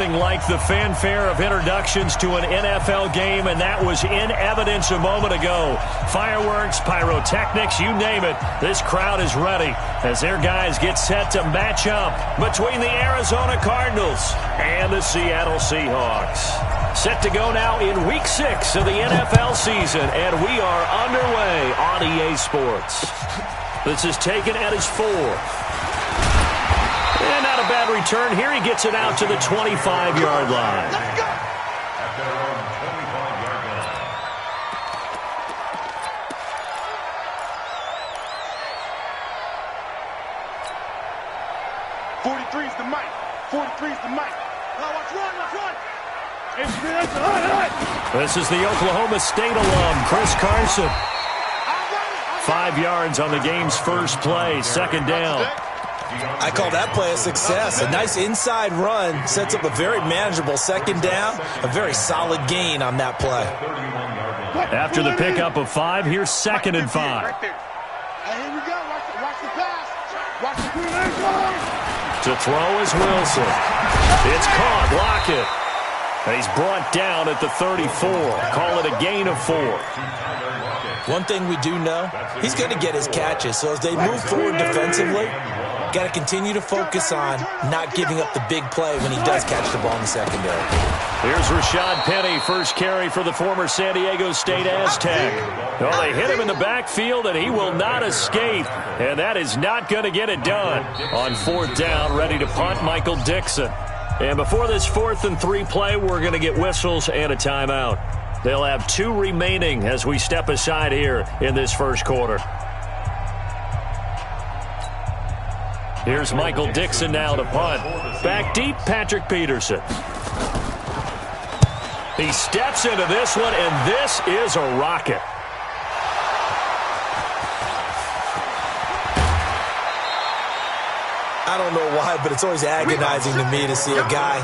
Like the fanfare of introductions to an NFL game, and that was in evidence a moment ago. Fireworks, pyrotechnics, you name it. This crowd is ready as their guys get set to match up between the Arizona Cardinals and the Seattle Seahawks. Set to go now in Week 6 of the NFL season, and we are underway on EA Sports. This is taken at his 4th. And not a bad return here. He gets it out to the 25-yard line. Let's go. 43's the mic. 43's the mic. Watch one. This is the Oklahoma State alum, Chris Carson. 5 yards on the game's first play, second down. I call that play a success. A nice inside run sets up a very manageable second down. A very solid gain on that play. After the pickup of 5, here's 2nd and 5. Right there. Here we go. Watch the pass. Watch the To throw is Wilson. It's caught. Lockett. And he's brought down at the 34. Call it a gain of 4. One thing we do know, he's going to get his catches. So as they move forward defensively, got to continue to focus on not giving up the big play when he does catch the ball in the secondary. Here's Rashad Penny, first carry for the former San Diego State Aztec. Oh, they hit him in the backfield, and he will not escape. And that is not going to get it done. On 4th down, ready to punt, Michael Dixon. And before this 4th and 3 play, we're going to get whistles and a timeout. They'll have 2 remaining as we step aside here in this first quarter. Here's Michael Dixon now to punt. Back deep, Patrick Peterson. He steps into this one, and this is a rocket. I don't know why, but it's always agonizing to me to see a guy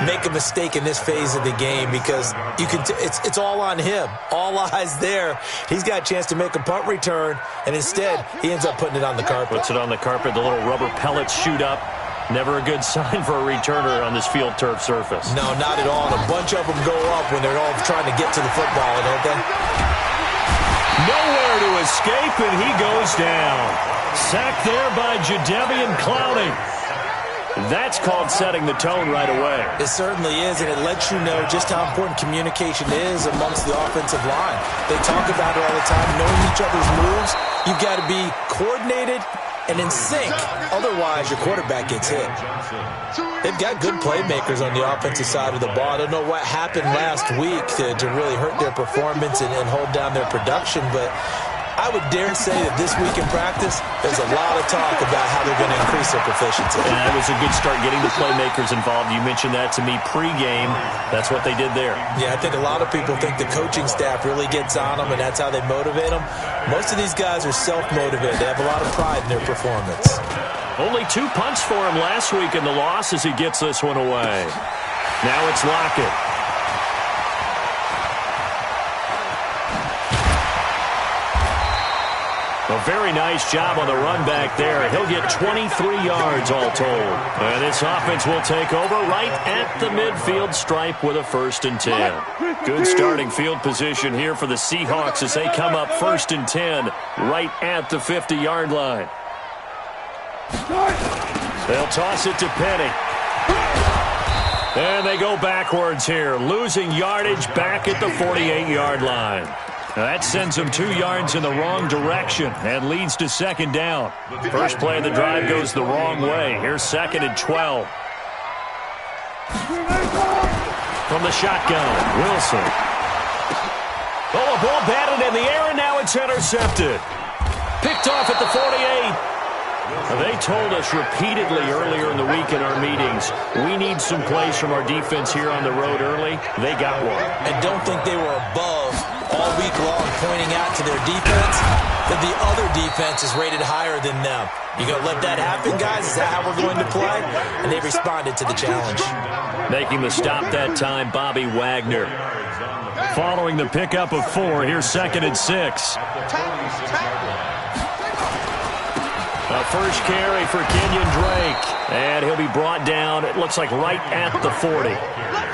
make a mistake in this phase of the game because you can. It's all on him. All eyes there. He's got a chance to make a punt return, and instead he ends up putting it on the carpet. Puts it on the carpet. The little rubber pellets shoot up. Never a good sign for a returner on this field turf surface. No, not at all. And a bunch of them go up when they're all trying to get to the football, don't they? Nowhere to escape, and he goes down. Sacked there by Jadeveon Clowney. That's called setting the tone right away. It certainly is, and it lets you know just how important communication is amongst the offensive line. They talk about it all the time, knowing each other's moves. You've got to be coordinated and in sync. Otherwise, your quarterback gets hit. They've got good playmakers on the offensive side of the ball. I don't know what happened last week to really hurt their performance and hold down their production, but I would dare say that this week in practice, there's a lot of talk about how they're going to increase their proficiency. And it was a good start getting the playmakers involved. You mentioned that to me pregame. That's what they did there. Yeah, I think a lot of people think the coaching staff really gets on them, and that's how they motivate them. Most of these guys are self-motivated. They have a lot of pride in their performance. Only 2 punts for him last week in the loss as he gets this one away. Now it's Lockett. A very nice job on the run back there. He'll get 23 yards all told. And this offense will take over right at the midfield stripe with a 1st and 10. Good starting field position here for the Seahawks as they come up 1st and 10 right at the 50-yard line. They'll toss it to Penny. And they go backwards here, losing yardage back at the 48-yard line. Now that sends them 2 yards in the wrong direction and leads to 2nd down. First play of the drive goes the wrong way. Here's 2nd and 12. From the shotgun, Wilson. Oh, a ball batted in the air, and now it's intercepted. Picked off at the 48. They told us repeatedly earlier in the week in our meetings, we need some plays from our defense here on the road early. They got one. And don't think they were above all week long pointing out to their defense that the other defense is rated higher than them. You going to let that happen, guys? Is that how we're going to play? And they responded to the challenge. Making the stop that time, Bobby Wagner. Following the pickup of 4, here's 2nd and 6. A first carry for Kenyon Drake. And he'll be brought down, it looks like right at the 40.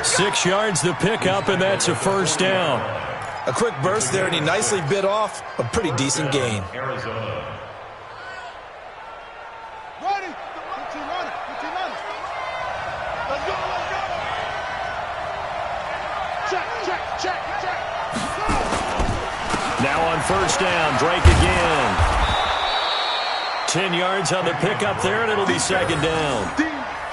6 yards to pick up, and that's a first down. A quick burst there, and he nicely bit off a pretty decent gain. Now on first down, Drake again. 10 yards on the pickup there, and it'll be second down.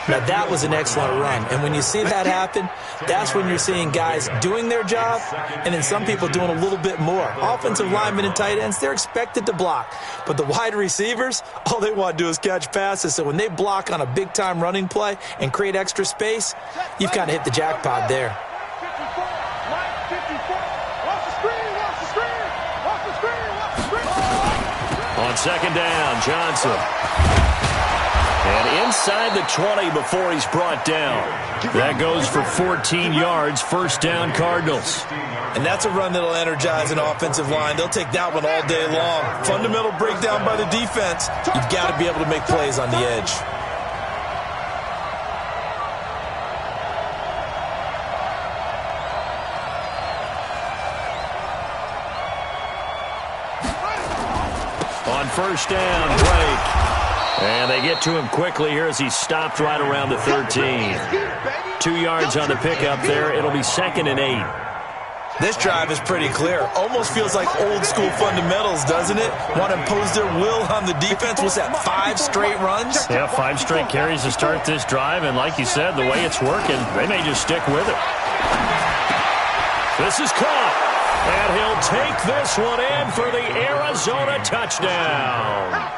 Now, that was an excellent run. And when you see that happen, that's when you're seeing guys doing their job and then some people doing a little bit more. Offensive linemen and tight ends, they're expected to block. But the wide receivers, all they want to do is catch passes. So when they block on a big-time running play and create extra space, you've kind of hit the jackpot there. On second down, Johnson. And inside the 20 before he's brought down. That goes for 14 yards, first down Cardinals. And that's a run that'll energize an offensive line. They'll take that one all day long. Fundamental breakdown by the defense. You've got to be able to make plays on the edge. On first down, Drake. And they get to him quickly here as he stopped right around the 13. 2 yards on the pickup there. It'll be second and 8. This drive is pretty clear. Almost feels like old school fundamentals, doesn't it? Want to impose their will on the defense. Was that 5 straight runs? Yeah, 5 straight carries to start this drive. And like you said, the way it's working, they may just stick with it. This is caught. And he'll take this one in for the Arizona touchdown.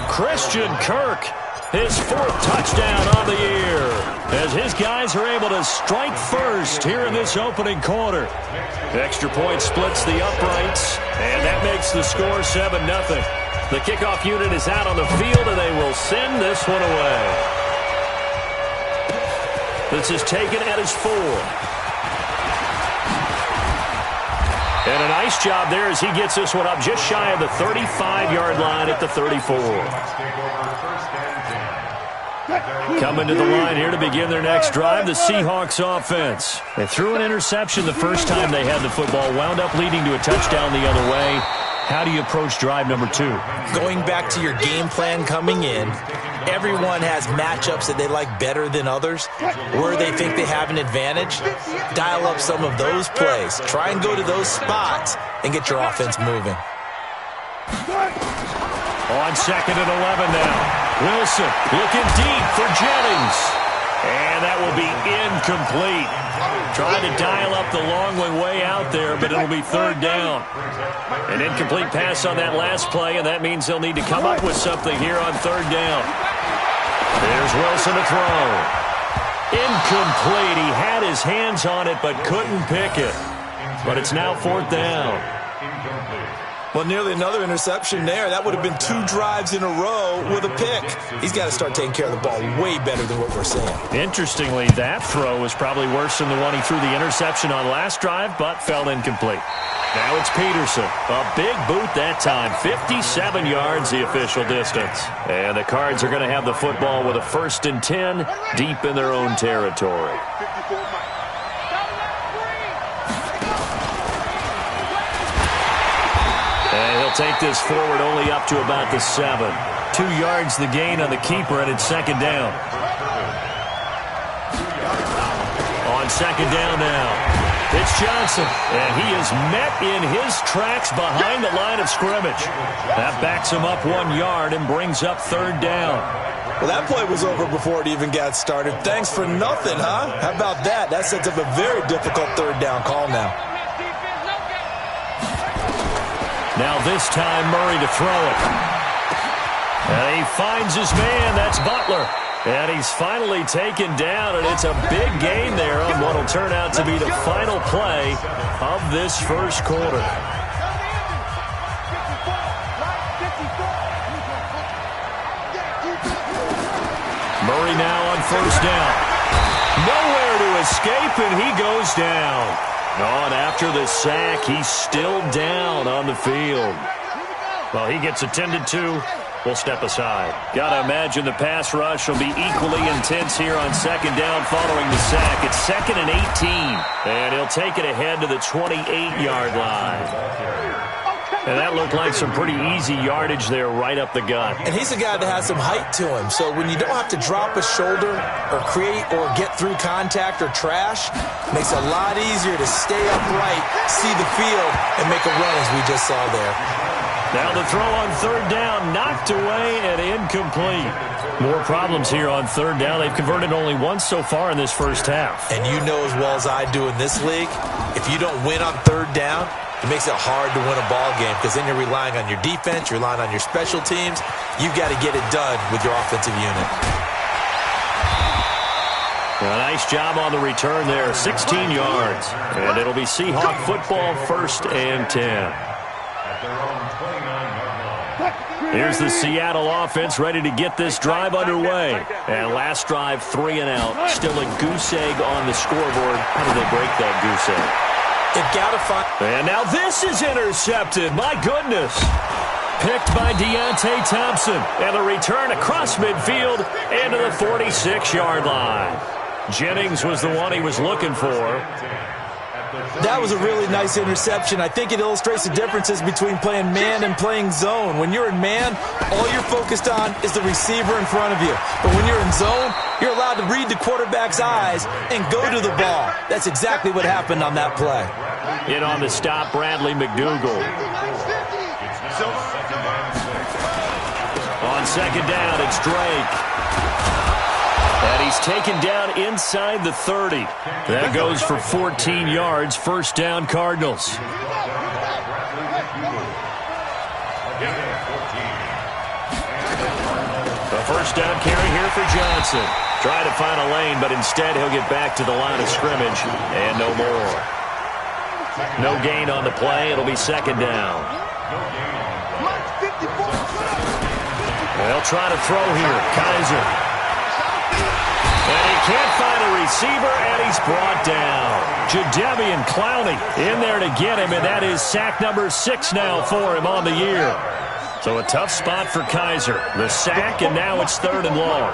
Christian Kirk, his 4th touchdown on the year, as his guys are able to strike first here in this opening quarter. Extra point splits the uprights, and that makes the score 7-0. The kickoff unit is out on the field, and they will send this one away. This is taken at his 4. And a nice job there as he gets this one up just shy of the 35-yard line at the 34. Coming to the line here to begin their next drive, the Seahawks offense. They threw an interception the first time they had the football, wound up leading to a touchdown the other way. How do you approach drive number 2? Going back to your game plan coming in, everyone has matchups that they like better than others, where they think they have an advantage. Dial up some of those plays. Try and go to those spots and get your offense moving. On second and 11 now. Wilson looking deep for Jennings. And that will be incomplete. Trying to dial up the long way out there, but it'll be third down. An incomplete pass on that last play, and that means they'll need to come up with something here on third down. There's Wilson to throw. Incomplete. He had his hands on it, but couldn't pick it. But it's now fourth down. Well, nearly another interception there. That would have been 2 drives in a row with a pick. He's got to start taking care of the ball way better than what we're seeing. Interestingly, that throw was probably worse than the one he threw the interception on last drive, but fell incomplete. Now it's Peterson. A big boot that time. 57 yards, the official distance. And the Cards are going to have the football with a 1st and 10 deep in their own territory. And he'll take this forward only up to about the 7. 2 yards the gain on the keeper, and it's second down. On second down now, it's Johnson, and he is met in his tracks behind the line of scrimmage. That backs him up 1 yard and brings up third down. Well, that play was over before it even got started. Thanks for nothing, huh? How about that? That sets up a very difficult third down call now. Now this time Murray to throw it. And he finds his man. That's Butler. And he's finally taken down, and it's a big gain there on what will turn out to be the final play of this first quarter. Murray now on first down. Nowhere to escape, and he goes down. On after the sack, he's still down on the field. Well, he gets attended to, will step aside. Gotta imagine the pass rush will be equally intense here on second down following the sack. It's 2nd and 18. And he'll take it ahead to the 28-yard line. And that looked like some pretty easy yardage there right up the gut. And he's a guy that has some height to him. So when you don't have to drop a shoulder or create or get through contact or trash, it makes it a lot easier to stay upright, see the field, and make a run as we just saw there. Now the throw on third down, knocked away and incomplete. More problems here on third down. They've converted only once so far in this first half. And you know as well as I do in this league, if you don't win on third down, it makes it hard to win a ball game because then you're relying on your defense, you're relying on your special teams. You've got to get it done with your offensive unit. A nice job on the return there, 16 yards. And it'll be Seahawk football, 1st and 10. Here's the Seattle offense ready to get this drive underway. And last drive, 3 and out. Still a goose egg on the scoreboard. How do they break that goose egg? They've got to find. And now this is intercepted. My goodness. Picked by Deontay Thompson. And a return across midfield into the 46-yard line. Jennings was the one he was looking for. That was a really nice interception. I think it illustrates the differences between playing man and playing zone. When you're in man, all you're focused on is the receiver in front of you. But when you're in zone, you're allowed to read the quarterback's eyes and go to the ball. That's exactly what happened on that play. In on the stop, Bradley McDougald. On second down, it's Drake. And he's taken down inside the 30. That goes for 14 yards. First down, Cardinals. The first down carry here for Johnson. Trying to find a lane, but instead he'll get back to the line of scrimmage. And no more. No gain on the play. It'll be second down. They'll try to throw here. Kaiser. And he can't find a receiver, and he's brought down. Jadeveon Clowney in there to get him, and that is sack number 6 now for him on the year. So a tough spot for Kaiser. The sack, and now it's 3rd and long.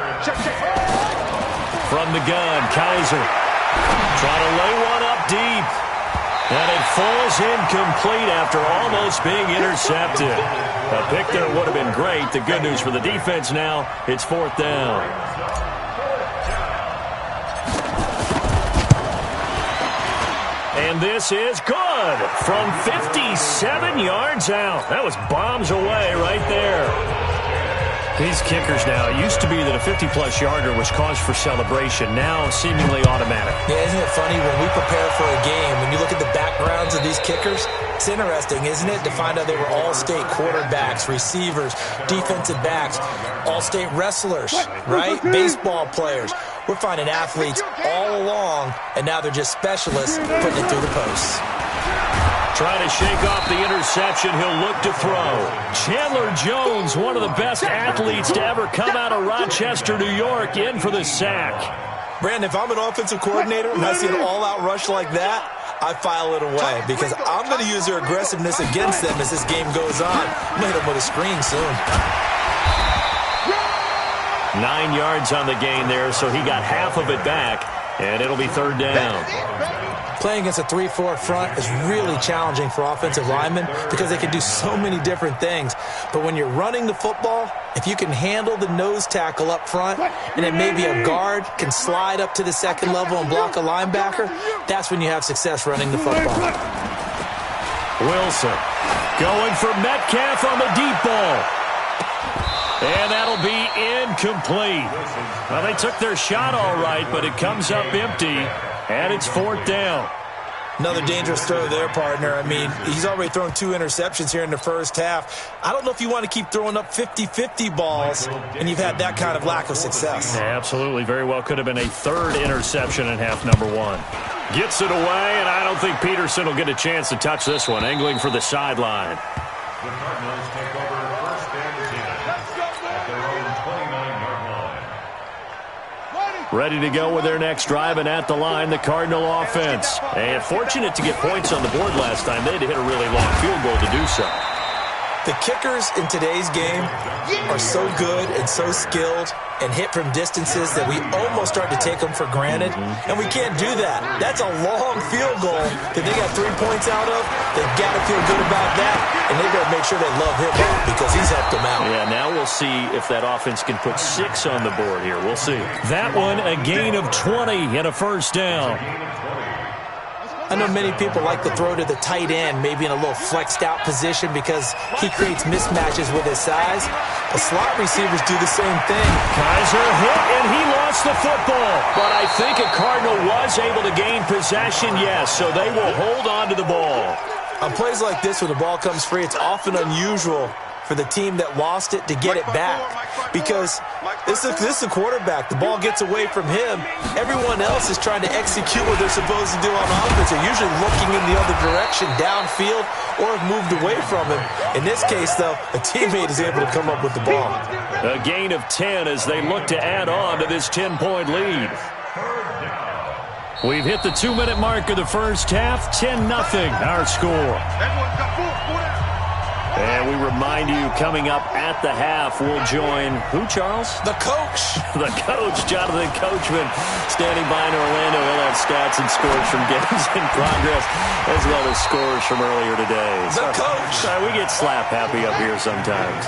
From the gun, Kaiser trying to lay one up deep. And it falls incomplete after almost being intercepted. A pick there would have been great. The good news for the defense now, it's 4th down. And this is good from 57 yards out. That was bombs away right there. These kickers now, it used to be that a 50-plus yarder was cause for celebration. Now seemingly automatic. Yeah, isn't it funny when we prepare for a game, when you look at the backgrounds of these kickers, it's interesting, isn't it, to find out they were all-state quarterbacks, receivers, defensive backs, all-state wrestlers, right? Baseball players. We're finding athletes all along, and now they're just specialists putting it through the posts. Trying to shake off the interception, he'll look to throw. Chandler Jones, one of the best athletes to ever come out of Rochester, New York, in for the sack. Brandon, if I'm an offensive coordinator and I see an all-out rush like that, I file it away because I'm going to use their aggressiveness against them as this game goes on. I'm going to hit them with a screen soon. 9 yards on the gain there, so he got half of it back, and it'll be 3rd down. Playing against a 3-4 front is really challenging for offensive linemen because they can do so many different things. But when you're running the football, if you can handle the nose tackle up front and then maybe a guard can slide up to the second level and block a linebacker, that's when you have success running the football. Wilson going for Metcalf on the deep ball. And that'll be incomplete. Well, they took their shot all right, but it comes up empty. And it's 4th down. Another dangerous throw there, partner. I mean, he's already thrown 2 interceptions here in the first half. I don't know if you want to keep throwing up 50-50 balls, and you've had that kind of lack of success. Yeah, absolutely. Very well could have been a 3rd interception in half number 1. Gets it away, and I don't think Peterson will get a chance to touch this one. Angling for the sideline. The Cardinals take over 1st and 10 at their own 29-yard line. Ready to go with their next drive, and at the line, the Cardinal offense. And fortunate to get points on the board last time. They had to hit a really long field goal to do so. The kickers in today's game are so good and so skilled and hit from distances that we almost start to take them for granted, and we can't do that. That's a long field goal that they got 3 points out of. They've got to feel good about that, and they've got to make sure they love him up because he's helped them out. Yeah, now we'll see if that offense can put 6 on the board here. We'll see. That one, a gain of 20 and a first down. I know many people like to throw to the tight end, maybe in a little flexed out position because he creates mismatches with his size. But slot receivers do the same thing. Kizer hit, and he lost the football. But I think a Cardinal was able to gain possession, yes, so they will hold on to the ball. On plays like this, when the ball comes free, it's often unusual for the team that lost it to get it back because this is the quarterback. The ball gets away from him. Everyone else is trying to execute what they're supposed to do on offense. They're usually looking in the other direction, downfield, or have moved away from him. In this case, though, a teammate is able to come up with the ball. A gain of 10 as they look to add on to this 10-point lead. We've hit the 2-minute mark of the first half. 10-0 our score. And we remind you, coming up at the half, we'll join who, Charles? The coach. The coach, Jonathan Coachman, standing by in Orlando. He'll have stats and scores from games in progress, as well as scores from earlier today. The coach. Sorry, we get slap happy up here sometimes.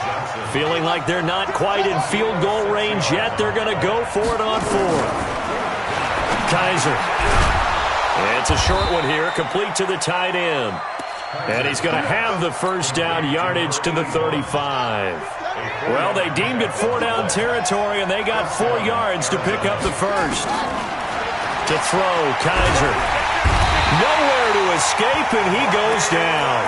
Feeling like they're not quite in field goal range yet. They're going to go for it on 4th. Kizer. It's a short one here, complete to the tight end. And he's going to have the first down, yardage to the 35. Well, they deemed it 4-down territory, and they got 4 yards to pick up the first. To throw, Kizer. Nowhere to escape, and he goes down.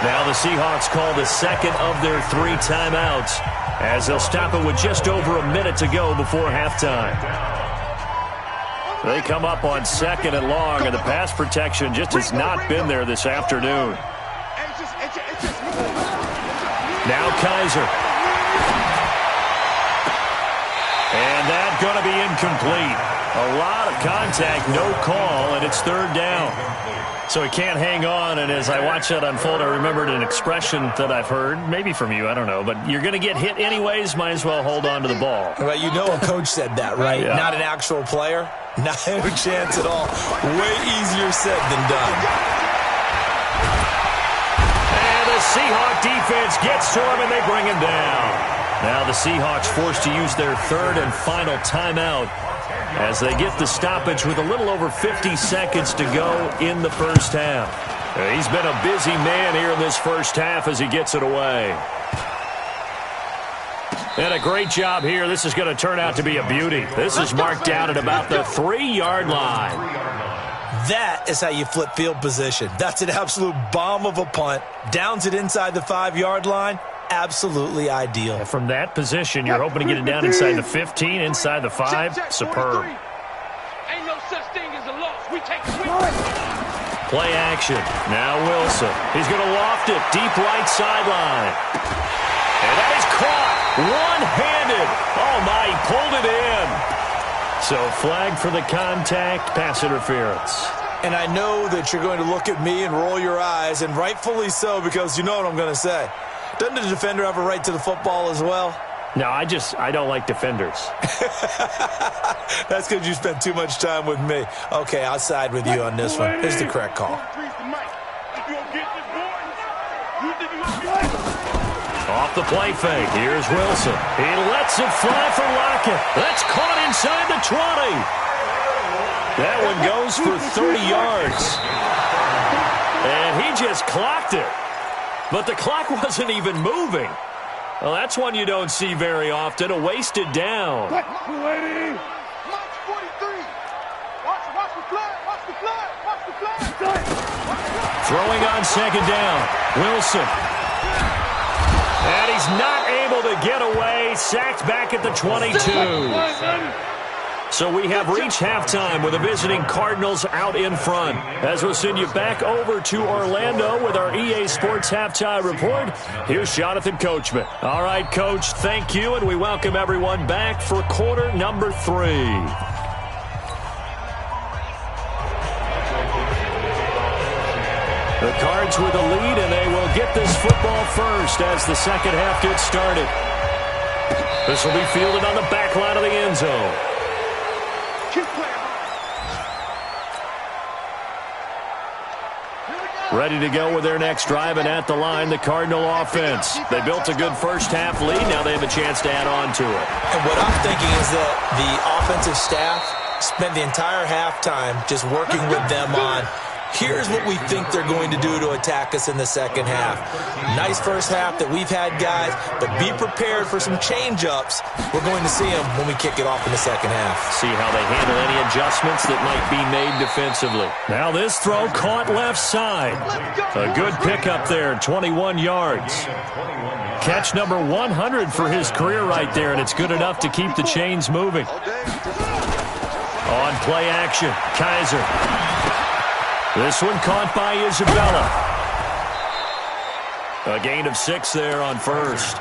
Now the Seahawks call the second of their 3 timeouts, as they'll stop it with just over a minute to go before halftime. They come up on 2nd and long, and the pass protection just has not been there this afternoon. Now Kizer. And that's going to be incomplete. A lot of contact, no call, and it's 3rd down. So he can't hang on, and as I watch that unfold, I remembered an expression that I've heard, maybe from you, I don't know, but you're going to get hit anyways, might as well hold on to the ball. Well, you know a coach said that, right? Yeah. Not an actual player. Not a chance at all. Way easier said than done. And the Seahawk defense gets to him, and they bring him down. Now the Seahawks forced to use their 3rd and final timeout as they get the stoppage with a little over 50 seconds to go in the first half. He's been a busy man here in this first half as he gets it away. And a great job here. This is going to turn out to be a beauty. This is marked down at about the 3-yard line. That is how you flip field position. That's an absolute bomb of a punt. Downs it inside the 5-yard line. Absolutely ideal. And from that position, you're hoping to get it down inside the 15, inside the 5. Superb. Ain't no such thing as a loss. We take the win. Play action. Now Wilson. He's going to loft it deep right sideline. And that is caught. One-handed. Oh, my, he pulled it in. So flag for the contact, pass interference. And I know that you're going to look at me and roll your eyes, and rightfully so, because you know what I'm going to say. Doesn't the defender have a right to the football as well? No, I don't like defenders. That's because you spent too much time with me. Okay, I'll side with you on this one. Here's the correct call. Off the play fake, here's Wilson. He lets it fly for Lockett. That's caught inside the 20. That one goes for 30 yards. And he just clocked it. But the clock wasn't even moving. Well, that's one you don't see very often, a wasted down. Watch 43. Watch the flag. Watch the flag. Watch the flag. Throwing on 2nd down. Wilson. And he's not able to get away. Sacked back at the 22. So we have reached halftime with the visiting Cardinals out in front. As we'll send you back over to Orlando with our EA Sports Halftime Report, here's Jonathan Coachman. All right, Coach, thank you, and we welcome everyone back for quarter number 3. The Cards with the lead, and they will get this football first as the second half gets started. This will be fielded on the back line of the end zone. Ready to go with their next drive, and at the line, the Cardinal offense. They built a good first half lead. Now they have a chance to add on to it. And what I'm thinking is that the offensive staff spent the entire halftime just working with them on, here's what we think they're going to do to attack us in the second half. Nice first half that we've had, guys, but be prepared for some change-ups. We're going to see them when we kick it off in the second half. See how they handle any adjustments that might be made defensively. Now this throw caught left side. A good pickup there, 21 yards. Catch number 100 for his career right there, and it's good enough to keep the chains moving. On play action, Kizer. This one caught by Isabella. A gain of 6 there on first.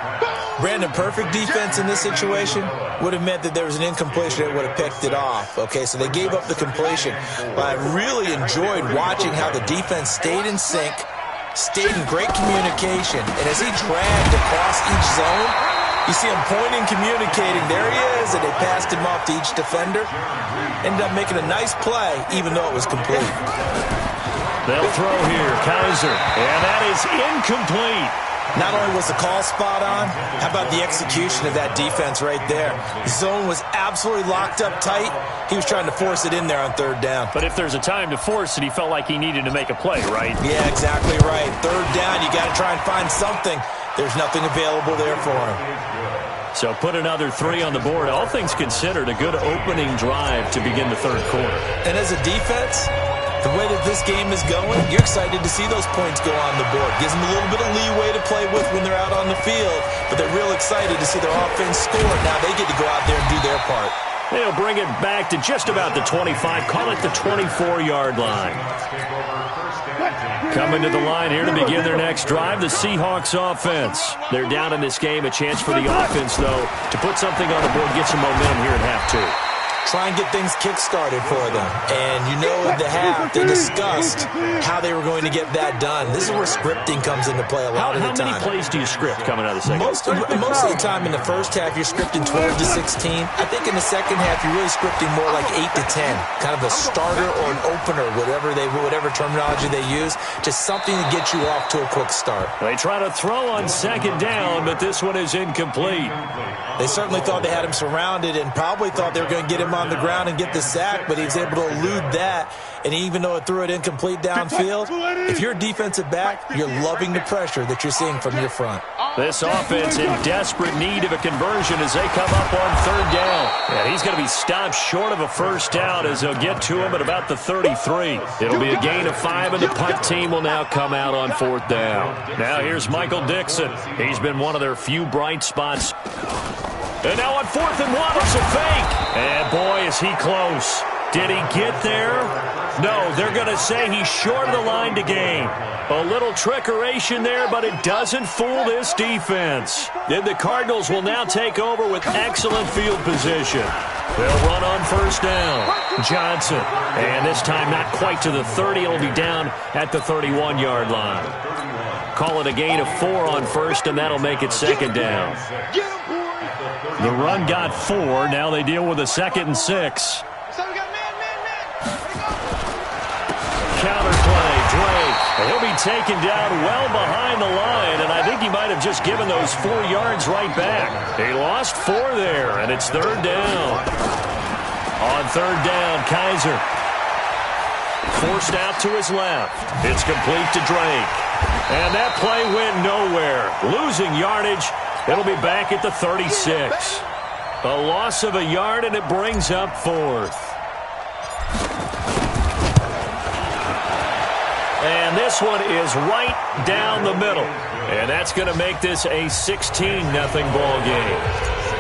Brandon, perfect defense in this situation would have meant that there was an incompletion that would have picked it off. Okay, so they gave up the completion. But I really enjoyed watching how the defense stayed in sync, stayed in great communication, and as he dragged across each zone, you see him pointing, communicating. There he is, and they passed him off to each defender. Ended up making a nice play, even though it was complete. They'll throw here, Kizer, and that is incomplete. Not only was the call spot on, how about the execution of that defense right there? The zone was absolutely locked up tight. He was trying to force it in there on third down. But if there's a time to force it, he felt like he needed to make a play, right? Yeah, exactly right. Third down, you got to try and find something. There's nothing available there for him. So put another 3 on the board. All things considered, a good opening drive to begin the third quarter. And as a defense, the way that this game is going, you're excited to see those points go on the board. Gives them a little bit of leeway to play with when they're out on the field, but they're real excited to see their offense score. Now they get to go out there and do their part. They'll bring it back to just about the 25, call it the 24-yard line. Coming to the line here to begin their next drive, the Seahawks offense. They're down in this game. A chance for the offense, though, to put something on the board, get some momentum here in half 2. Try and get things kick-started for them. And you know at the half, they discussed how they were going to get that done. This is where scripting comes into play a lot of the time. How many plays do you script coming out of the second? Most of the time in the first half, you're scripting 12 to 16. I think in the second half, you're really scripting more like 8 to 10. Kind of a starter or an opener, whatever terminology they use. Just something to get you off to a quick start. They try to throw on second down, but this one is incomplete. They certainly thought they had him surrounded and probably thought they were going to get him on the ground and get the sack, but he was able to elude that. And even though it threw it incomplete downfield, if you're a defensive back, you're loving the pressure that you're seeing from your front. This offense in desperate need of a conversion as they come up on third down. And he's going to be stopped short of a first down as they'll get to him at about the 33. It'll be a gain of 5, and the punt team will now come out on fourth down. Now here's Michael Dixon. He's been one of their few bright spots. And now on 4th and 1, it's a fake. And boy, is he close. Did he get there? No, they're going to say he's short of the line to gain. A little trickeration there, but it doesn't fool this defense. Then the Cardinals will now take over with excellent field position. They'll run on first down. Johnson. And this time not quite to the 30. It'll be down at the 31-yard line. Call it a gain of 4 on first, and that'll make it second down. The run got 4. Now they deal with a 2nd and 6. Counterplay, Drake. He'll be taken down well behind the line, and I think he might have just given those 4 yards right back. He lost 4 there, and it's third down. On third down, Kizer. Forced out to his left. It's complete to Drake. And that play went nowhere. Losing yardage. It'll be back at the 36. A loss of a yard, and it brings up 4th. And this one is right down the middle. And that's going to make this a 16-0 ball game.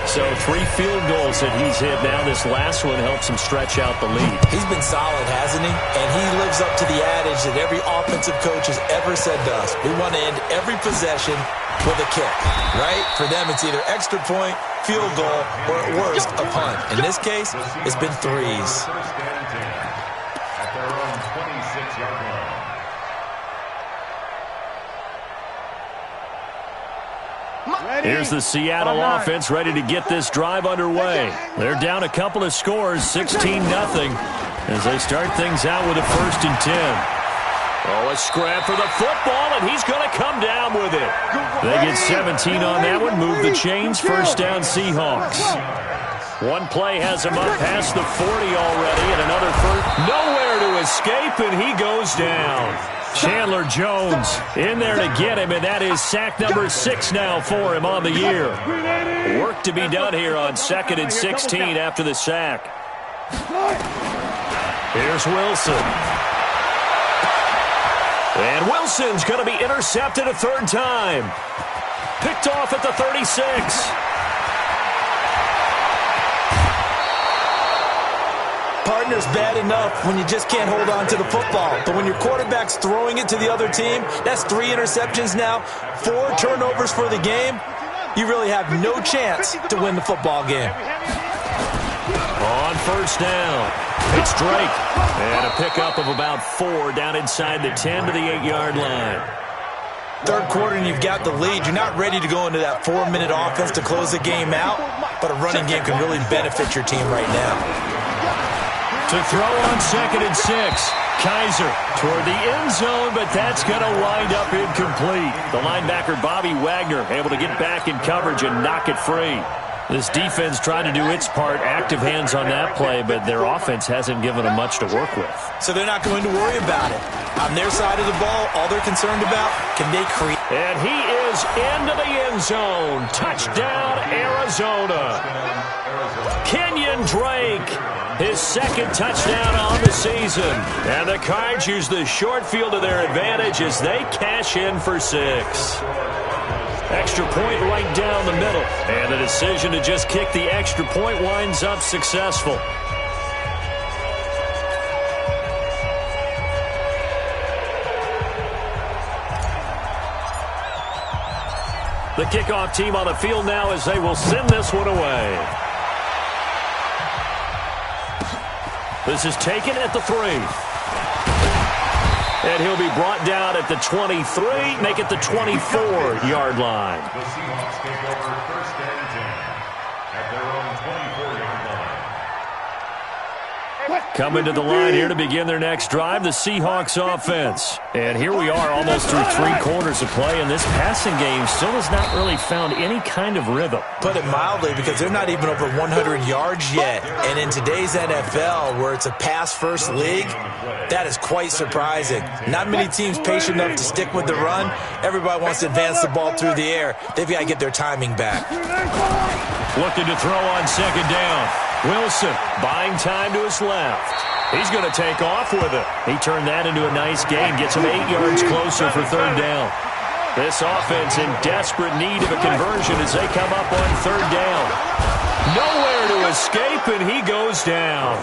So 3 field goals that he's hit now. This last one helps him stretch out the lead. He's been solid, hasn't he? And he lives up to the adage that every offensive coach has ever said to us. We want to end every possession with a kick, right? For them, it's either extra point, field goal, or at worst, a punt. In this case, it's been 3s. Here's the Seattle offense ready to get this drive underway. They're down a couple of scores, 16-0, as they start things out with a 1st and 10. Oh, a scrap for the football, and he's going to come down with it. They get 17 on that one, move the chains, 1st down Seahawks. One play has him up past the 40 already, and another first. Nowhere to escape, and he goes down. Chandler Jones in there to get him, and that is sack number 6 now for him on the year. Work to be done here on 2nd and 16 after the sack. Here's Wilson. And Wilson's going to be intercepted a 3rd time. Picked off at the 36. Partner's bad enough when you just can't hold on to the football. But when your quarterback's throwing it to the other team, that's 3 interceptions now, 4 turnovers for the game. You really have no chance to win the football game. On 1st down, it's Drake. And a pickup of about 4 down inside the 10 to the 8-yard line. 3rd quarter and you've got the lead. You're not ready to go into that 4-minute offense to close the game out, but a running game can really benefit your team right now. To throw on 2nd and 6. Kaiser toward the end zone, but that's going to wind up incomplete. The linebacker Bobby Wagner able to get back in coverage and knock it free. This defense trying to do its part, active hands on that play, but their offense hasn't given them much to work with. So they're not going to worry about it. On their side of the ball, all they're concerned about, can they create? And he is into the end zone. Touchdown, Arizona. Kenyon Drake, his 2nd touchdown on the season. And the Cards use the short field to their advantage as they cash in for 6. Extra point right down the middle. And the decision to just kick the extra point winds up successful. The kickoff team on the field now as they will send this one away. This is taken at the 3. And he'll be brought down at the 23, make it the 24-yard line. The Seahawks take over 1st and 10 at their own 24-yard line. Coming to the line here to begin their next drive, the Seahawks offense. And here we are almost through 3 quarters of play, and this passing game still has not really found any kind of rhythm. Put it mildly, because they're not even over 100 yards yet. And in today's NFL, where it's a pass-first league, that is quite surprising. Not many teams patient enough to stick with the run. Everybody wants to advance the ball through the air. They've got to get their timing back. Looking to throw on 2nd down. Wilson buying time to his left. He's going to take off with it. He turned that into a nice gain, gets him 8 yards closer for 3rd down. This offense in desperate need of a conversion as they come up on 3rd down. Nowhere to escape, and he goes down.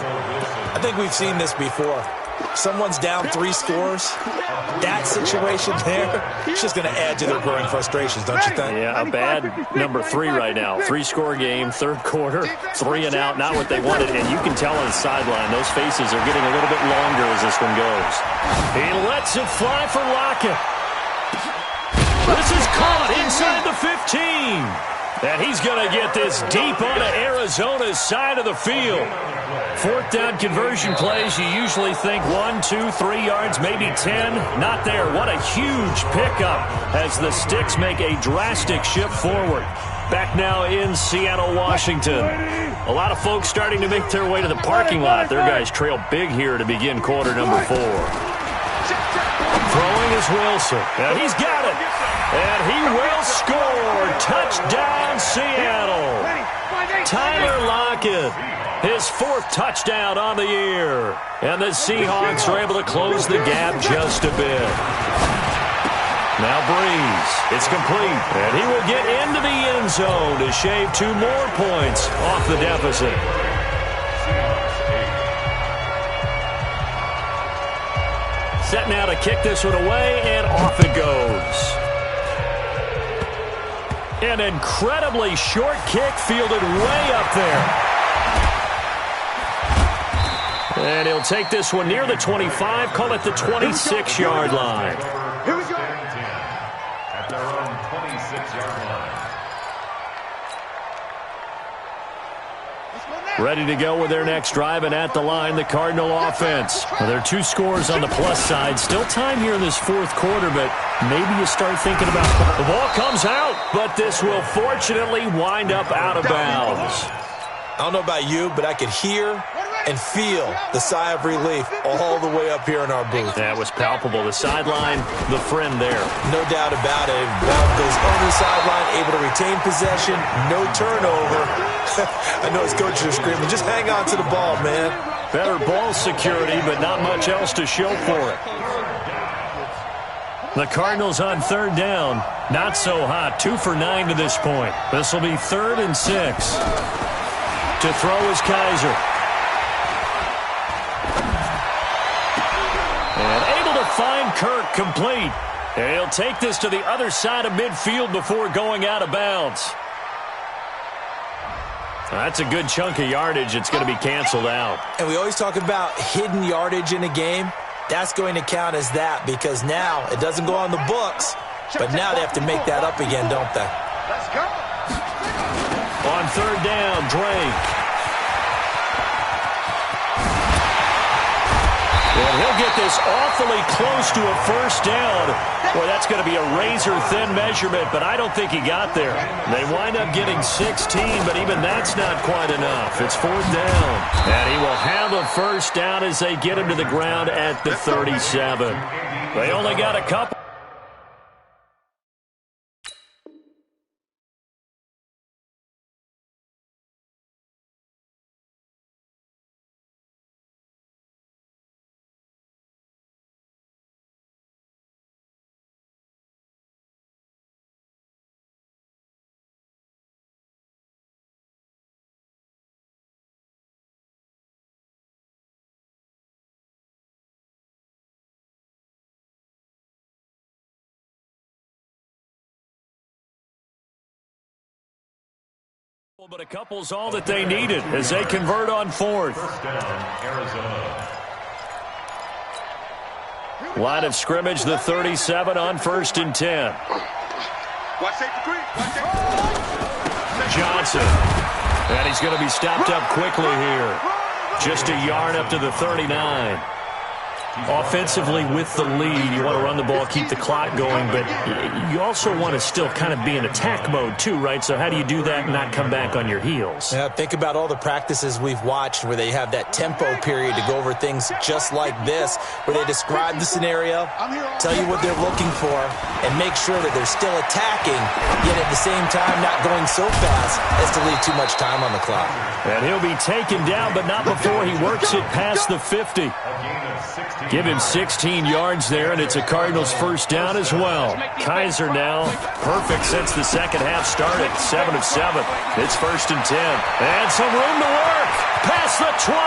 I think we've seen this before. Someone's down 3 scores. That situation there, it's just going to add to their growing frustrations, don't you think? Yeah, a bad number 3 right now. 3-score game, 3rd quarter, 3 and out, not what they wanted. And you can tell on the sideline, those faces are getting a little bit longer as this one goes. He lets it fly for Lockett. This is caught inside the 15. And he's going to get this deep onto Arizona's side of the field. 4th down conversion plays, you usually think 1, 2, 3 yards, maybe 10. Not there. What a huge pickup as the Sticks make a drastic shift forward. Back now in Seattle, Washington. A lot of folks starting to make their way to the parking lot. Their guys trail big here to begin quarter number 4. Throwing is Wilson. And he's got it. And he will score. Touchdown, Seattle. Tyler Lockett, his 4th touchdown on the year. And the Seahawks are able to close the gap just a bit. Now Breeze. It's complete. And he will get into the end zone to shave 2 more points off the deficit. Set now to kick this one away, and off it goes. An incredibly short kick fielded way up there. And he'll take this one near the 25, call it the 26-yard line. Here we go. At their own 26-yard line. Ready to go with their next drive, and at the line, the Cardinal offense. Well, there are 2 scores on the plus side. Still time here in this fourth quarter, but maybe you start thinking about... The ball comes out, but this will fortunately wind up out of bounds. I don't know about you, but I could hear and feel the sigh of relief all the way up here in our booth. That was palpable. The sideline, the friend there. No doubt about it. Ball goes over the sideline, able to retain possession, no turnover. I know his coaches are screaming, just hang on to the ball, man. Better ball security, but not much else to show for it. The Cardinals on third down. Not so hot. 2 for 9 to this point. This will be 3rd and 6. To throw is Kizer. And able to find Kirk complete. And he'll take this to the other side of midfield before going out of bounds. That's a good chunk of yardage. It's going to be canceled out. And we always talk about hidden yardage in a game. That's going to count as that because now it doesn't go on the books, but now they have to make that up again, don't they? Let's go. On third down, Drake. And he'll get this awfully close to a first down. Boy, that's going to be a razor-thin measurement, but I don't think he got there. They wind up getting 16, but even that's not quite enough. It's 4th down. And he will have a first down as they get him to the ground at the 37. They only got a couple. But a couple's all that they needed as they convert on 4th. First down, Arizona. Line of scrimmage, the 37 on 1st and 10. Watch safety quick. Johnson. And he's going to be stopped up quickly here. Just a yard up to the 39. Offensively with the lead, you want to run the ball, keep the clock going, but you also want to still kind of be in attack mode too, right? So how do you do that and not come back on your heels? Yeah, think about all the practices we've watched where they have that tempo period to go over things just like this, where they describe the scenario, tell you what they're looking for, and make sure that they're still attacking, yet at the same time not going so fast as to leave too much time on the clock. And he'll be taken down, but not before he works it past the 50. Give him 16 yards there, and it's a Cardinals first down as well. Kizer now, perfect since the second half started, 7 of 7. It's 1st and 10. And some room to work. Past the 20.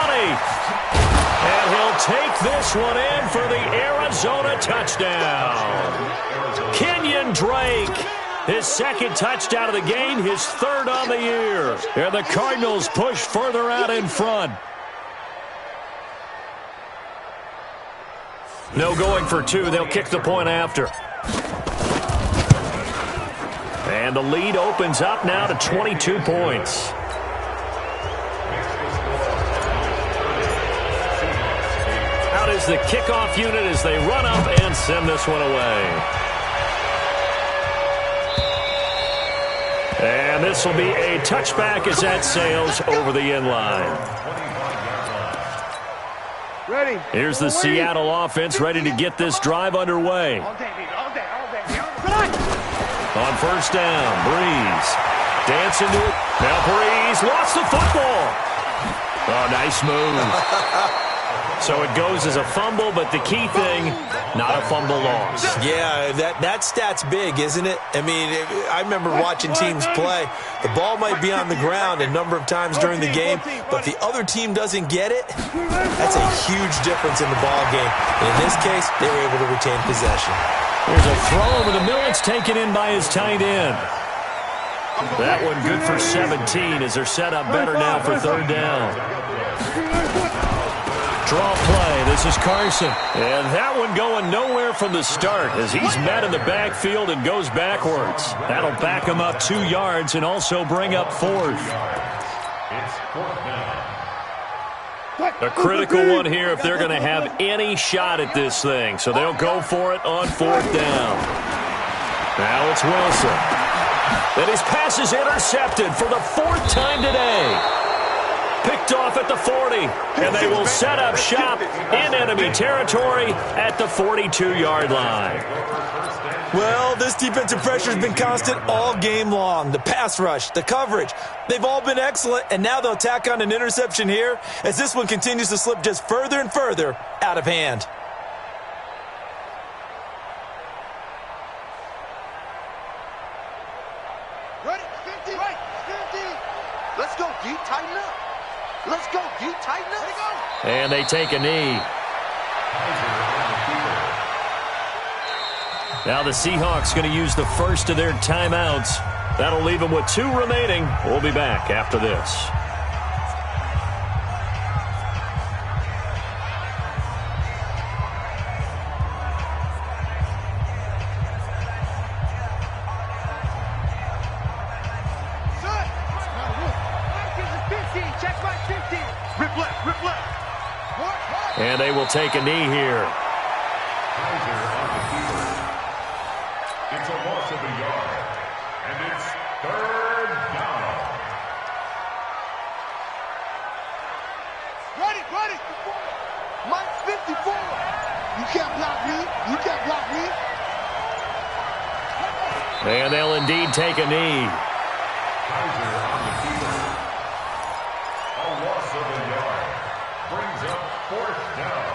And he'll take this one in for the Arizona touchdown. Kenyon Drake. His 2nd touchdown of the game, his 3rd on the year. And the Cardinals push further out in front. No going for 2. They'll kick the point after. And the lead opens up now to 22 points. Out is the kickoff unit as they run up and send this one away. And this will be a touchback as that sails over the end line. Ready. Here's the Seattle offense ready to get this drive underway. All day. On first down, Breeze. Dance into it. Now Breeze lost the football. Oh, nice move. So it goes as a fumble, but the key thing, not a fumble loss. Yeah, that stat's big, isn't it? I mean, I remember watching teams play. The ball might be on the ground a number of times during the game, but the other team doesn't get it. That's a huge difference in the ball game. And in this case, they were able to retain possession. There's a throw over the middle. It's taken in by his tight end. That one good for 17 as they're set up better now for 3rd down. Draw play. This is Carson. And that one going nowhere from the start as he's met in the backfield and goes backwards. That'll back him up 2 yards and also bring up 4th. It's 4th down. A critical one here if they're going to have any shot at this thing. So they'll go for it on 4th down. Now it's Wilson. And his pass is intercepted for the 4th time today. Picked off at the 40, and they will set up shop in enemy territory at the 42-yard line. Well, this defensive pressure has been constant all game long. The pass rush, the coverage, they've all been excellent, and now they'll tack on an interception here as this one continues to slip just further and further out of hand. Ready? 50. Right. 50. Let's go, D. Tighten up. Let's go, D. Tighten up. And they take a knee. Now the Seahawks going to use the first of their timeouts. That'll leave them with 2 remaining. We'll be back after this. And they will take a knee here. It's a loss of a yard, and it's 3rd down. Ready. Mike 54. You can't block me. You can't block me. And they'll indeed take a knee. Kaiser on the field. A loss of a yard. Brings up 4th down.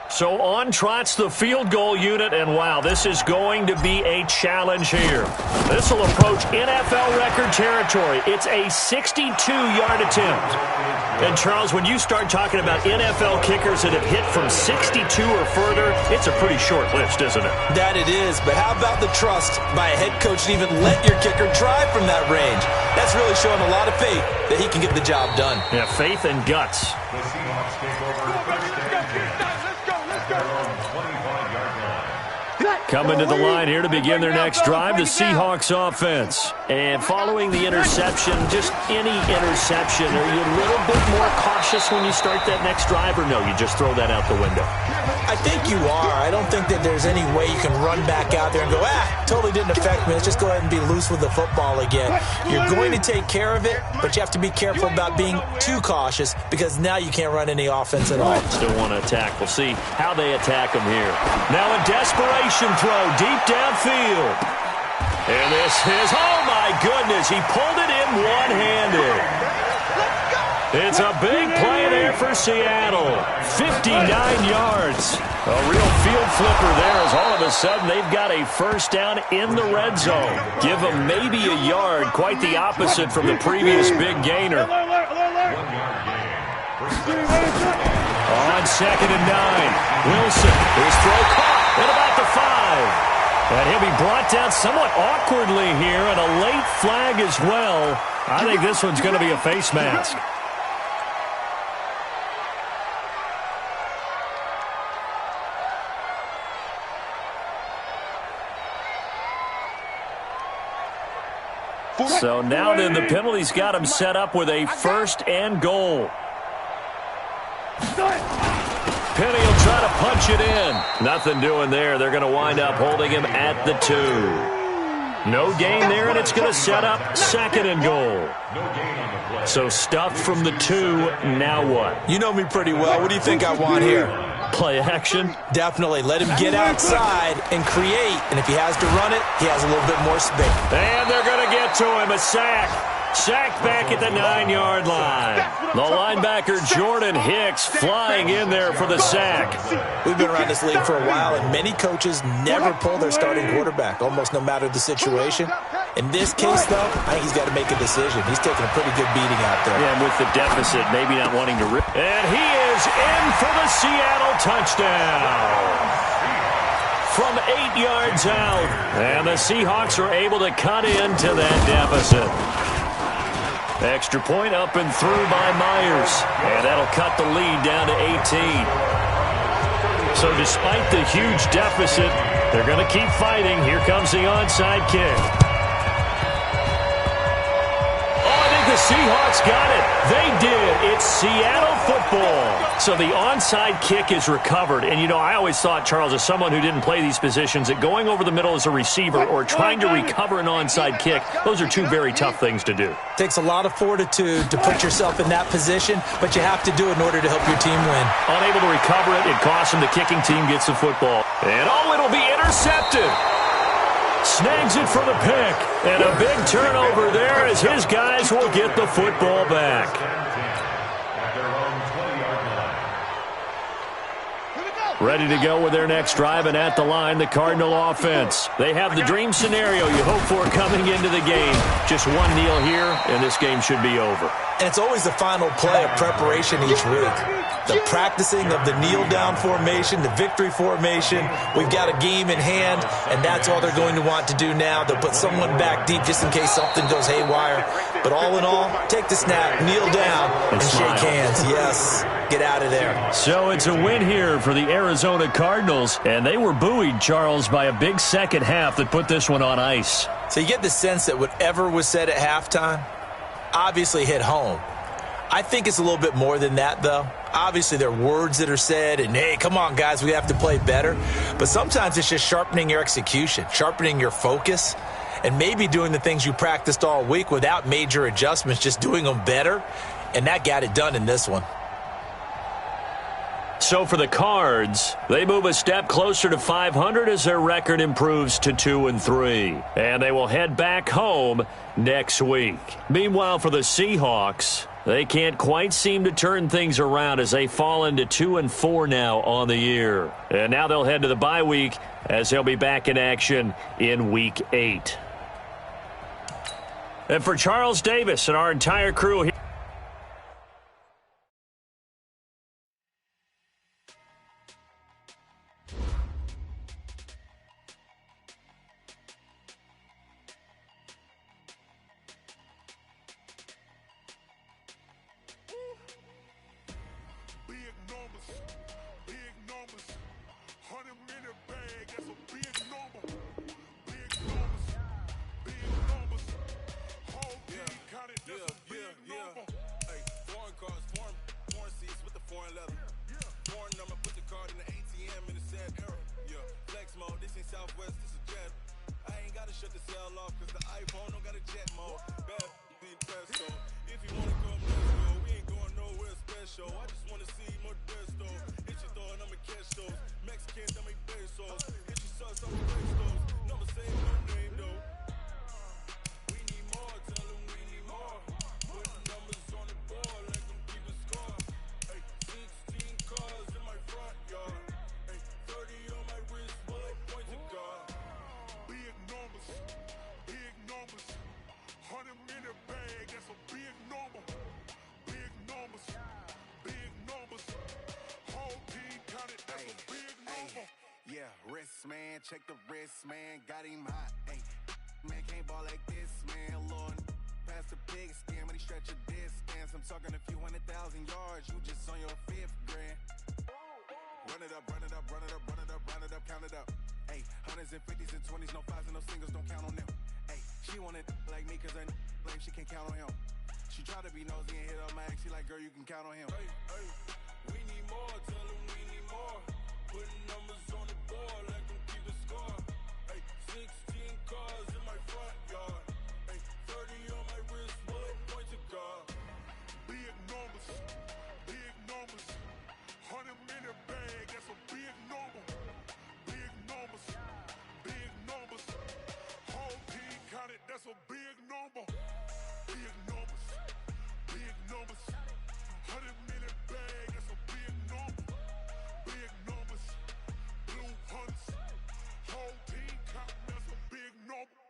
So on trots the field goal unit, and wow, this is going to be a challenge here. This will approach NFL record territory. It's a 62-yard attempt. And Charles, when you start talking about NFL kickers that have hit from 62 or further, it's a pretty short list, isn't it? That it is, but how about the trust by a head coach to even let your kicker try from that range? That's really showing a lot of faith that he can get the job done. Yeah, faith and guts. The Seahawks take over 1st and 10. Their own 25-yard line. Coming to the line here to begin their next drive, the Seahawks offense. And following the interception, just any interception, are you a little bit more cautious when you start that next drive, or no, you just throw that out the window? I think you are. I don't think that there's any way you can run back out there and go, totally didn't affect me. Let's just go ahead and be loose with the football again. You're going to take care of it, but you have to be careful about being too cautious because now you can't run any offense at all. Still want to attack. We'll see how they attack them here. Now a desperation throw deep downfield. And this is, oh my goodness, he pulled it in one-handed. It's a big play there for Seattle. 59 yards. A real field flipper there as all of a sudden they've got a first down in the red zone. Give them maybe a yard, quite the opposite from the previous big gainer. 1 yard gain. On 2nd and 9, Wilson, his throw caught at about the 5. And he'll be brought down somewhat awkwardly here, and a late flag as well. I think this one's going to be a face mask. So now then the penalty's got him set up with a 1st and goal. Penny will try to punch it in. Nothing doing there. They're going to wind up holding him at the 2. No gain there, and it's going to set up 2nd and goal. So stuffed from the 2. Now what? You know me pretty well. What do you think I want here? Play action? Definitely. Let him get outside and create. And if he has to run it, he has a little bit more space. And they're going to get to him. A sack. Sacked back at the 9-yard line. The linebacker Jordan Hicks flying in there for the sack. We've been around this league for a while, and many coaches never pull their starting quarterback, almost no matter the situation. In this case, though, I think he's got to make a decision. He's taking a pretty good beating out there. Yeah, and with the deficit, maybe not wanting to rip. And he is in for the Seattle touchdown. From 8 yards out. And the Seahawks are able to cut into that deficit. Extra point up and through by Myers. And that'll cut the lead down to 18. So despite the huge deficit, they're going to keep fighting. Here comes the onside kick. The Seahawks got it. They did. It's Seattle football. So the onside kick is recovered. And, you know, I always thought, Charles, as someone who didn't play these positions, that going over the middle as a receiver or trying to recover an onside kick, those are two very tough things to do. Takes a lot of fortitude to put yourself in that position, but you have to do it in order to help your team win. Unable to recover it, it costs him. The kicking team gets the football. And, it'll be intercepted. Snags it for the pick. And a big turnover there as his guys will get the football back. Ready to go with their next drive, and at the line, the Cardinal offense. They have the dream scenario you hope for coming into the game. Just one kneel here, and this game should be over. And it's always the final play of preparation each week. The practicing of the kneel-down formation, the victory formation. We've got a game in hand, and that's all they're going to want to do now. They'll put someone back deep just in case something goes haywire. But all in all, take the snap, kneel down, and shake hands. Yes, get out of there. So it's a win here for the Arizona Cardinals, and they were buoyed, Charles, by a big second half that put this one on ice. So you get the sense that whatever was said at halftime obviously hit home. I think it's a little bit more than that, though. Obviously, there are words that are said, and, hey, come on, guys, we have to play better. But sometimes it's just sharpening your execution, sharpening your focus, and maybe doing the things you practiced all week without major adjustments, just doing them better. And that got it done in this one. So for the Cards, they move a step closer to 500 as their record improves to 2-3. And they will head back home next week. Meanwhile, for the Seahawks, they can't quite seem to turn things around as they fall into 2-4 now on the year. And now they'll head to the bye week as they'll be back in action in Week 8. And for Charles Davis and our entire crew here, man, check the wrist, man, got him hot, ayy. Man can't ball like this, man, Lord. Pass the pig skin, but he stretch a distance. I'm talking a few 100,000 yards, you just on your 5th grand. Run it up, run it up, run it up, run it up, run it up, count it up. Ayy, 100s and 50s and 20s, no 5s and no singles, don't count on them. Ayy, she wanted like me cause her like she can't count on him. She try to be nosy and hit up my ex, she like, girl, you can count on him. Hey, hey, we need more, tell him we need more. Putting numbers on the board like them keep the score. Hey, 16 cars in my front yard. Hey, 30 on my wrist, bullet point to God. Big numbers, 100 minute bag, that's a big number. Big numbers, whole team counted, that's a big number. Big numbers, 100 minute bag, that's a big number. Big numbers, blue hunts, whole team counting, that's a big number.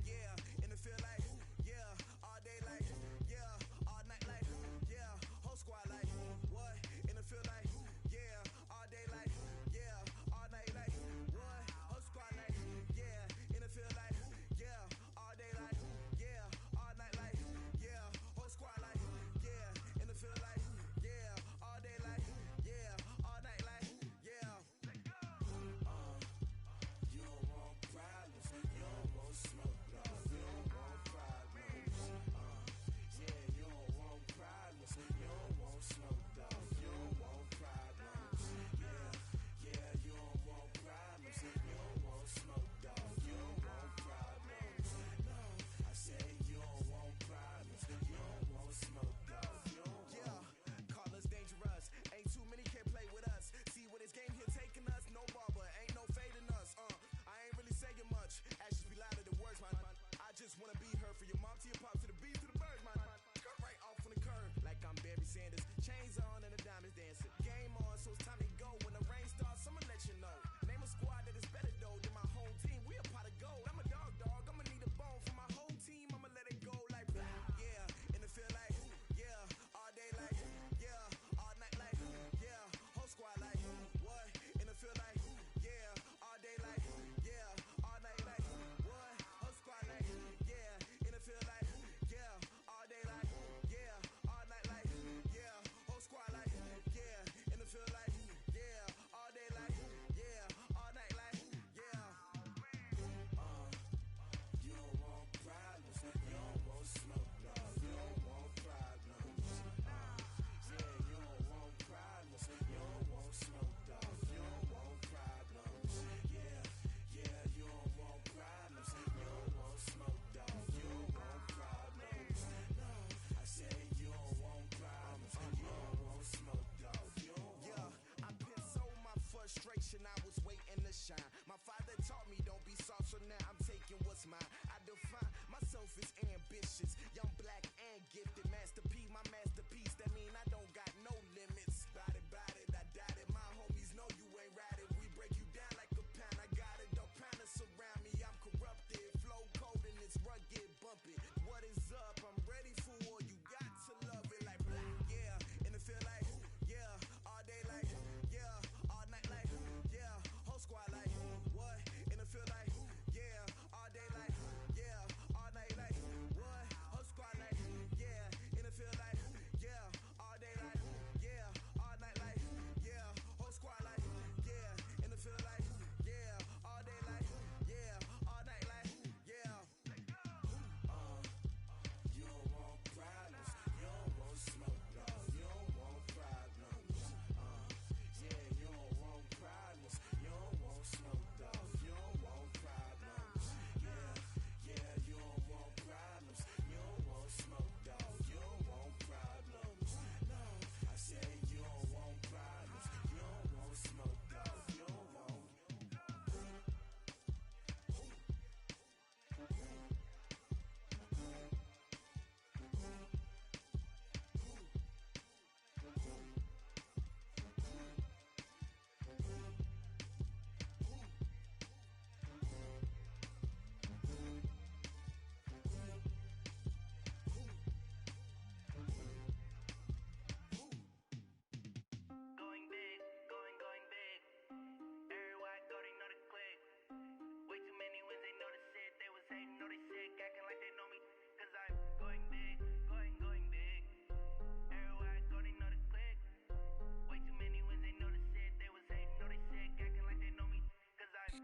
Yeah, and it feel like, yeah, all day like, yeah, all night like, yeah, whole squad like, what? And it feel like, yeah, all day like, yeah, all night like, what? Whole squad like, yeah, and it feel like, yeah, all day like, yeah, all night like, yeah,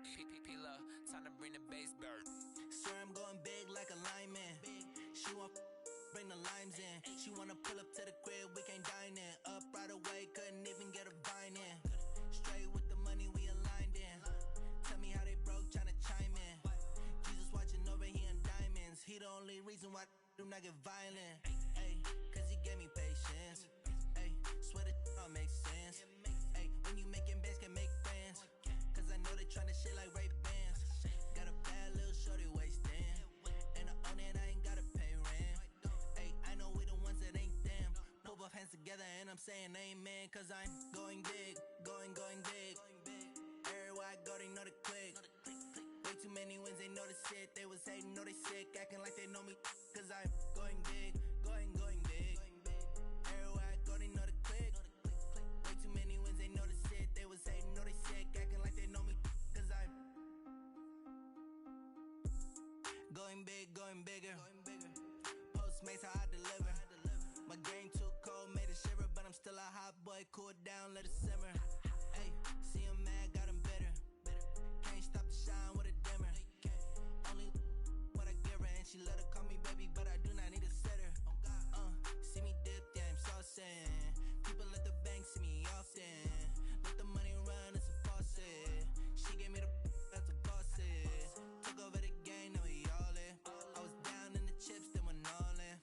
Time to bring the bass bird. Swear I'm going big like a lineman. She want bring the limes in. She wanna pull up to the crib, we can't dine in. Up right away, couldn't even get a vine in. Straight with the money, we aligned in. Tell me how they broke, tryna chime in. Jesus watching over here in diamonds. He the only reason why I do not get violent. Ay, cause he gave me patience. Ay, swear that all makes sense. Ay, when you making bands, can make friends. Cause I know they tryna shit like Ray-Bans. Got a bad little shorty wasting. And I own it, I ain't gotta pay rent. Ay, I know we the ones that ain't them. Pull both hands together and I'm saying amen. Cause I'm going big, going big. Everywhere I go, they know the click. Way too many wins, they know the shit. They was hating, know they sick, acting like they know me. Cause I'm going big, going big. Everywhere I go, they know the click. Way too many wins, they know the shit. They was hating, know they sick, acting like they know me. Cause I'm going big, going bigger. Postmates how I deliver. My game too cold, made it shiver. But I'm still a hot boy, cool down, let it simmer. Hey, see him mad, got him bitter. Can't stop the shine with a dimmer. Only what I give her, and she let her call me baby, but I do not need a sitter. See me dip, yeah, I'm saucing. People at the bank see me often. Let the money run, it's a faucet. She gave me the that's a faucet. Took over the game, now we all in. I was down in the chips, then went all in.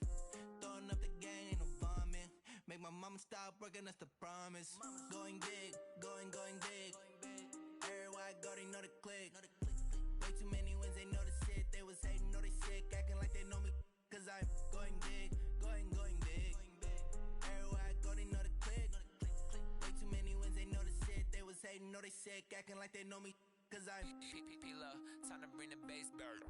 Throwing up the gang, ain't no vomit. Make my mama stop working, that's the promise. Going big, going big. Everywhere I go, they know the click. Way too many wins, they know the shit. They was hating, know they sick, acting like they know me. Cause I'm going big, going big. Everywhere I go, they know the click. Way too many wins, they know the shit. They was hating, know they sick, acting like they know me. Cause I'm Time to bring the bass bird.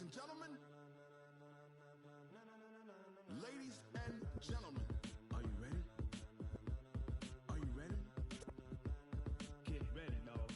and gentlemen. Ladies and gentlemen, are you ready? Are you ready? Get ready, dog.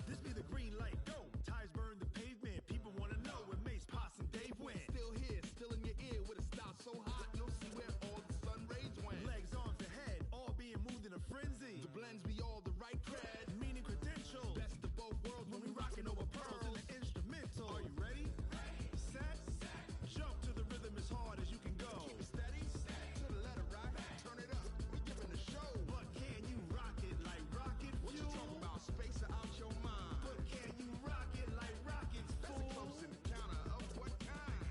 This be the green light, go. Tires burn the pavement. People want to know where Mace, Potts, and Dave went. Still here, still in your ear with a style so hot, you'll see where all the sun rays went. Legs, arms, and head, all being moved in a frenzy. The blends be all the right cred. Meaning credentials. Best of both worlds when we rockin' over pearls. In the instrumental. Are you ready? Set. Jump to the rhythm as hard as you can go. Keep it steady, to the letter right. Turn it up, we giving the show. But can you rock it like rocket What you fuel? talking about? Space or out your mind. But can you rock it like rockets, That's a fool? close encounter of what kind?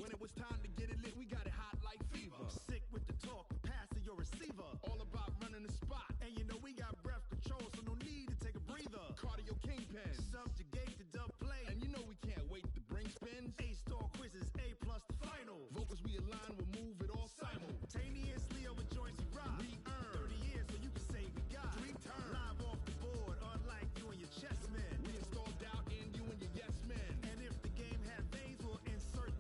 When it was time to get it lit, we got it hot like fever. Sick with the talk, pass to your receiver. All about running the spot. And you know we got breath control, so no need to take a breather. Cardio kingpin. Subjugate the dub play. And you know we can't wait to bring spins. A-star quizzes, A+ the final. Vocals we align, we'll move it all Simultaneously over joints we rock. We earn 30 years so you can say we got 3 turns. live off the board, unlike you and your chess men. We install doubt in you and your yes men. And if the game had veins, we'll insert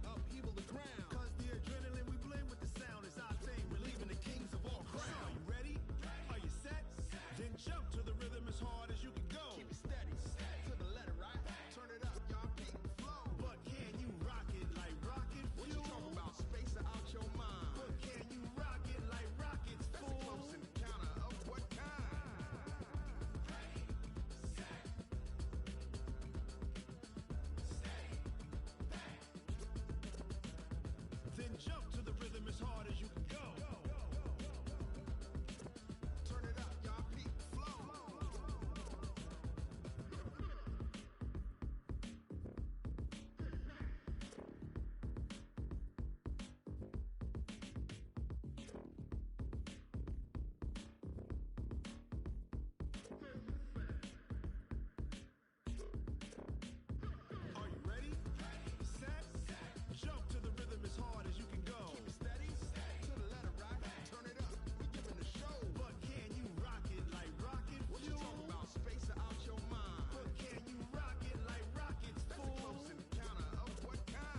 Upheaval the ground. cause the adrenaline we blend with the sound is our thing. Relieving the kings of all Crown. crown. Are you ready? Are you set? Then jump to the rhythm as hard as you can go. Keep it steady, to the letter right. Turn it up, y'all beat the flow. But can you rock it like rocket What you fuel? talking about? Space or out your mind. But can you rock it like rockets, That's a fool? close encounter of what kind? Then jump to the rhythm as hard as you can go. Turn it up, y'all beat the flow. Are you ready? Set. Jump to the rhythm as hard as you can go. Keep it steady, to the letter right. Turn it up, we giving the show. But can you rock it like rocket What you fuel? talking about? Space or out your mind. But can you rock it like rockets, That's a fool? close encounter of what kind?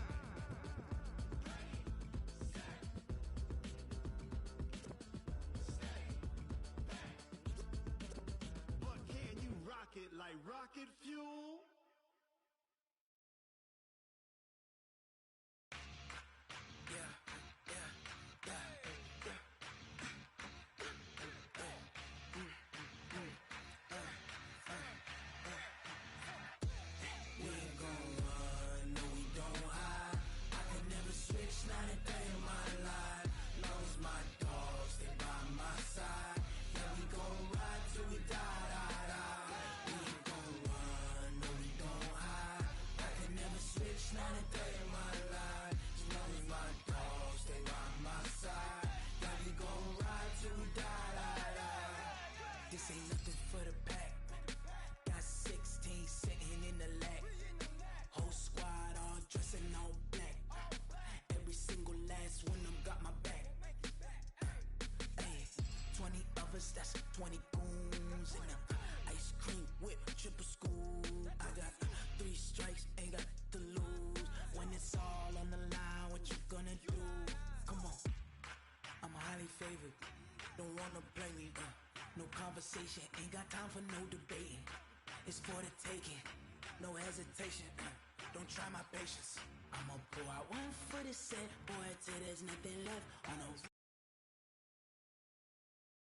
But can you rock it like rocket fuel? This ain't nothing for the pack. Got 16 sitting in the lag. Whole squad all dressing all black. Every single last one of them got my back. Hey, 20 of us, that's 20 goons in them. Ice cream whip, triple school. I got 3 strikes, ain't got to lose. When it's all on the line, what you gonna do? Come on, I'm highly favored. Don't wanna play me, no conversation, ain't got time for no debating. It's for the taking, no hesitation. Don't try my patience. I'ma pour out one for the set, boy, till there's nothing left. On a